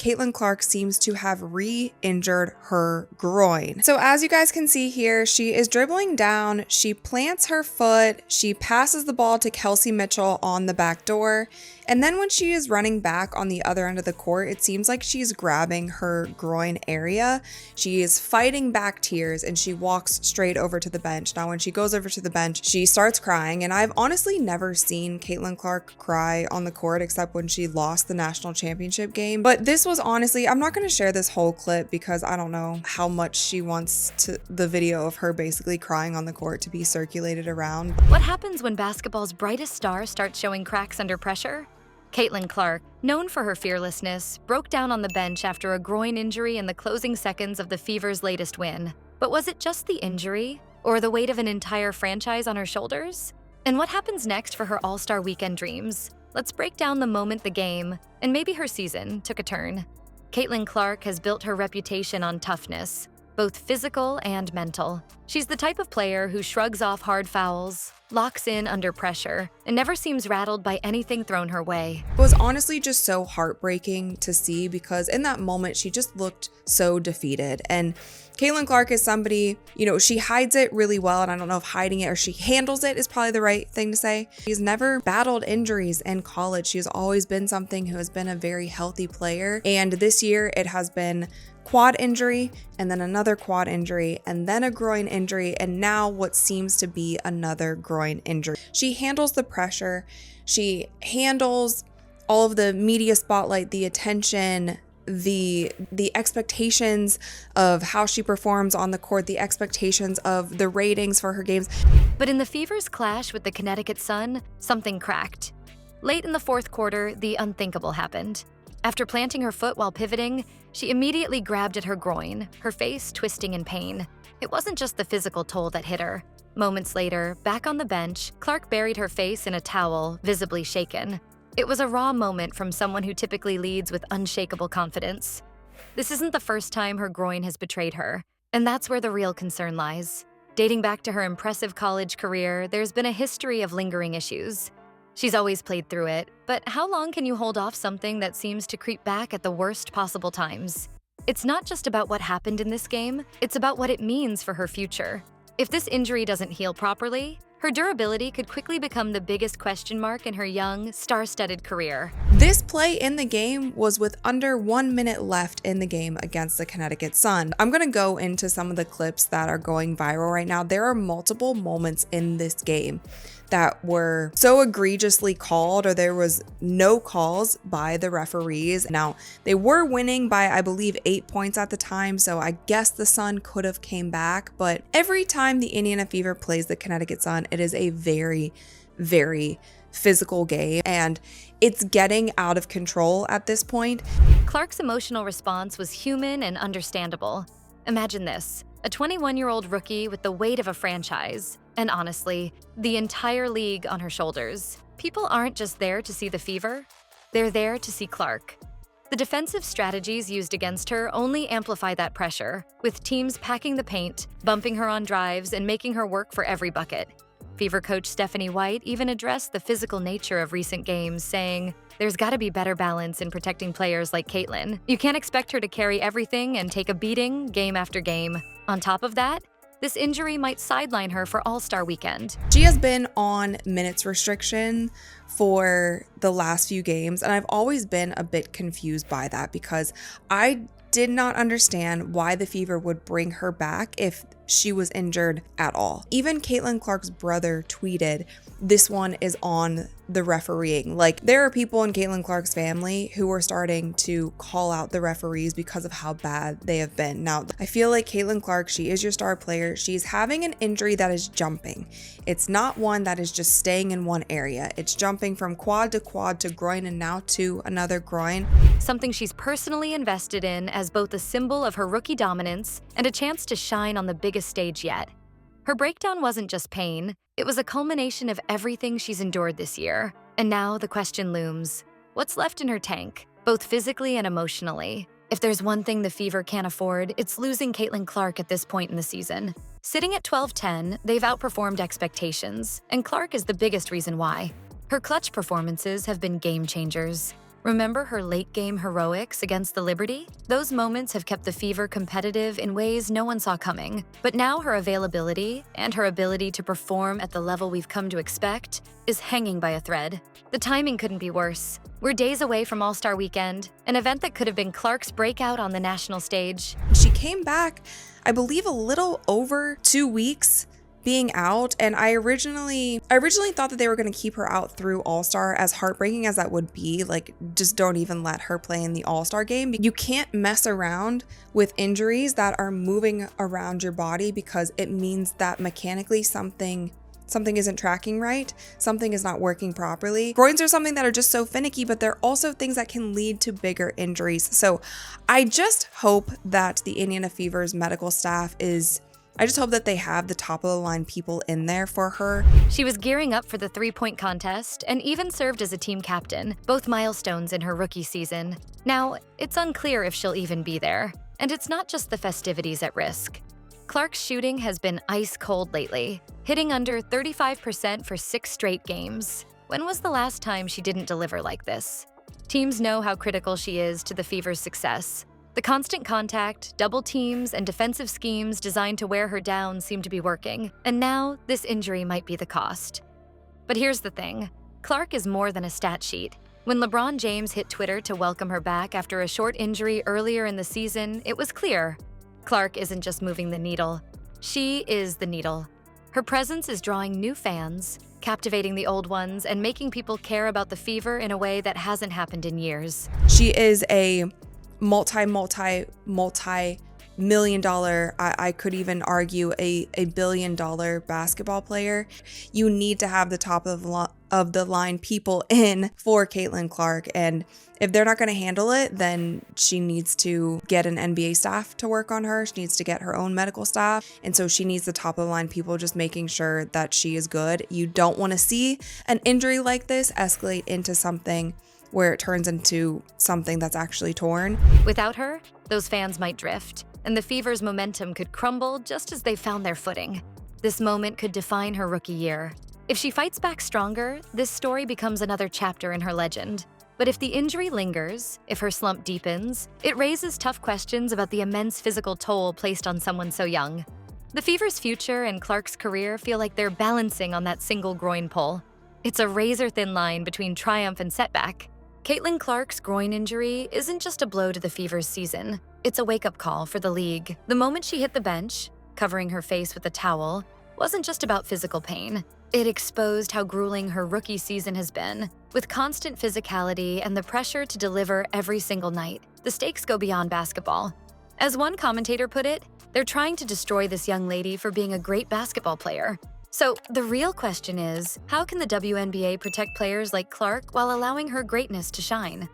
Caitlin Clark seems to have re-injured her groin. So as you guys can see here, she is dribbling down, she plants her foot, she passes the ball to Kelsey Mitchell on the back door, and then when she is running back on the other end of the court, it seems like she's grabbing her groin area. She is fighting back tears and she walks straight over to the bench. Now, when she goes over to the bench, she starts crying, and I've honestly never seen Caitlin Clark cry on the court except when she lost the national championship game. But this was honestly, I'm not going to share this whole clip because I don't know how much she wants the video of her basically crying on the court to be circulated around. What happens when basketball's brightest star starts showing cracks under pressure? Caitlin Clark, known for her fearlessness, broke down on the bench after a groin injury in the closing seconds of the Fever's latest win. But was it just the injury, or the weight of an entire franchise on her shoulders? And what happens next for her All-Star Weekend dreams? Let's break down the moment the game, and maybe her season, took a turn. Caitlin Clark has built her reputation on toughness, both physical and mental. She's the type of player who shrugs off hard fouls, locks in under pressure, and never seems rattled by anything thrown her way. It was honestly just so heartbreaking to see because in that moment, she just looked so defeated. And Caitlin Clark is somebody, you know, she hides it really well, and I don't know if hiding it or she handles it is probably the right thing to say. She's never battled injuries in college. She's always been something who has been a very healthy player. And this year it has been quad injury, and then another quad injury, and then a groin injury, and now what seems to be another groin injury. She handles the pressure, she handles all of the media spotlight, the attention, the expectations of how she performs on the court, the expectations of the ratings for her games. But in the Fever's clash with the Connecticut Sun, something cracked. Late in the fourth quarter, the unthinkable happened. After planting her foot while pivoting, she immediately grabbed at her groin, her face twisting in pain. It wasn't just the physical toll that hit her. Moments later, back on the bench, Clark buried her face in a towel, visibly shaken. It was a raw moment from someone who typically leads with unshakable confidence. This isn't the first time her groin has betrayed her, and that's where the real concern lies. Dating back to her impressive college career, there's been a history of lingering issues. She's always played through it, but how long can you hold off something that seems to creep back at the worst possible times? It's not just about what happened in this game, it's about what it means for her future. If this injury doesn't heal properly, her durability could quickly become the biggest question mark in her young, star-studded career. This play in the game was with under 1 minute left in the game against the Connecticut Sun. I'm gonna go into some of the clips that are going viral right now. There are multiple moments in this game that were so egregiously called, or there was no calls by the referees. Now, they were winning by, I believe, 8 points at the time, so I guess the Sun could have came back, but every time the Indiana Fever plays the Connecticut Sun, it is a very, very physical game, and it's getting out of control at this point. Clark's emotional response was human and understandable. Imagine this, a 21-year-old rookie with the weight of a franchise, and honestly, the entire league on her shoulders. People aren't just there to see the Fever, they're there to see Clark. The defensive strategies used against her only amplify that pressure, with teams packing the paint, bumping her on drives, and making her work for every bucket. Fever coach Stephanie White even addressed the physical nature of recent games, saying, "There's gotta be better balance in protecting players like Caitlin. You can't expect her to carry everything and take a beating game after game." On top of that, this injury might sideline her for All-Star Weekend. She has been on minutes restriction for the last few games, and I've always been a bit confused by that because I did not understand why the Fever would bring her back if she was injured at all. Even Caitlin Clark's brother tweeted, "This one is on the refereeing." Like, there are people in Caitlin Clark's family who are starting to call out the referees because of how bad they have been. Now, I feel like Caitlin Clark, she is your star player. She's having an injury that is jumping. It's not one that is just staying in one area. It's jumping from quad to groin and now to another groin. Something she's personally invested in as both a symbol of her rookie dominance and a chance to shine on the biggest stage yet. Her breakdown wasn't just pain, it was a culmination of everything she's endured this year. And now the question looms, what's left in her tank, both physically and emotionally? If there's one thing the Fever can't afford, it's losing Caitlin Clark at this point in the season. Sitting at 12-10, they've outperformed expectations, and Clark is the biggest reason why. Her clutch performances have been game changers. Remember her late-game heroics against the Liberty? Those moments have kept the Fever competitive in ways no one saw coming. But now her availability and her ability to perform at the level we've come to expect is hanging by a thread. The timing couldn't be worse. We're days away from All-Star Weekend, an event that could have been Clark's breakout on the national stage. She came back, I believe, a little over 2 weeks being out, and I originally thought that they were going to keep her out through All-Star. As heartbreaking as that would be, like, just don't even let her play in the All-Star game. You can't mess around with injuries that are moving around your body, because it means that mechanically something isn't tracking right, something is not working properly. Groins are something that are just so finicky, but they're also things that can lead to bigger injuries. So I just hope that the Indiana Fever's medical staff I just hope that they have the top of the line people in there for her. She was gearing up for the three-point contest and even served as a team captain, both milestones in her rookie season. Now, it's unclear if she'll even be there. And it's not just the festivities at risk. Clark's shooting has been ice cold lately, hitting under 35% for 6 straight games. When was the last time she didn't deliver like this? Teams know how critical she is to the Fever's success. The constant contact, double teams, and defensive schemes designed to wear her down seem to be working, and now this injury might be the cost. But here's the thing. Clark is more than a stat sheet. When LeBron James hit Twitter to welcome her back after a short injury earlier in the season, it was clear. Clark isn't just moving the needle. She is the needle. Her presence is drawing new fans, captivating the old ones, and making people care about the Fever in a way that hasn't happened in years. She is a multi-million dollar, I could even argue a billion-dollar basketball player. You need to have the top of the line people in for Caitlin Clark, and if they're not going to handle it, then she needs to get an NBA staff to work on her. She needs to get her own medical staff, and so she needs the top of the line people just making sure that she is good. You don't want to see an injury like this escalate into something where it turns into something that's actually torn. Without her, those fans might drift, and the Fever's momentum could crumble just as they found their footing. This moment could define her rookie year. If she fights back stronger, this story becomes another chapter in her legend. But if the injury lingers, if her slump deepens, it raises tough questions about the immense physical toll placed on someone so young. The Fever's future and Clark's career feel like they're balancing on that single groin pull. It's a razor-thin line between triumph and setback. Caitlin Clark's groin injury isn't just a blow to the Fever's season. It's a wake-up call for the league. The moment she hit the bench, covering her face with a towel, wasn't just about physical pain. It exposed how grueling her rookie season has been. With constant physicality and the pressure to deliver every single night, the stakes go beyond basketball. As one commentator put it, they're trying to destroy this young lady for being a great basketball player. So the real question is, how can the WNBA protect players like Clark while allowing her greatness to shine?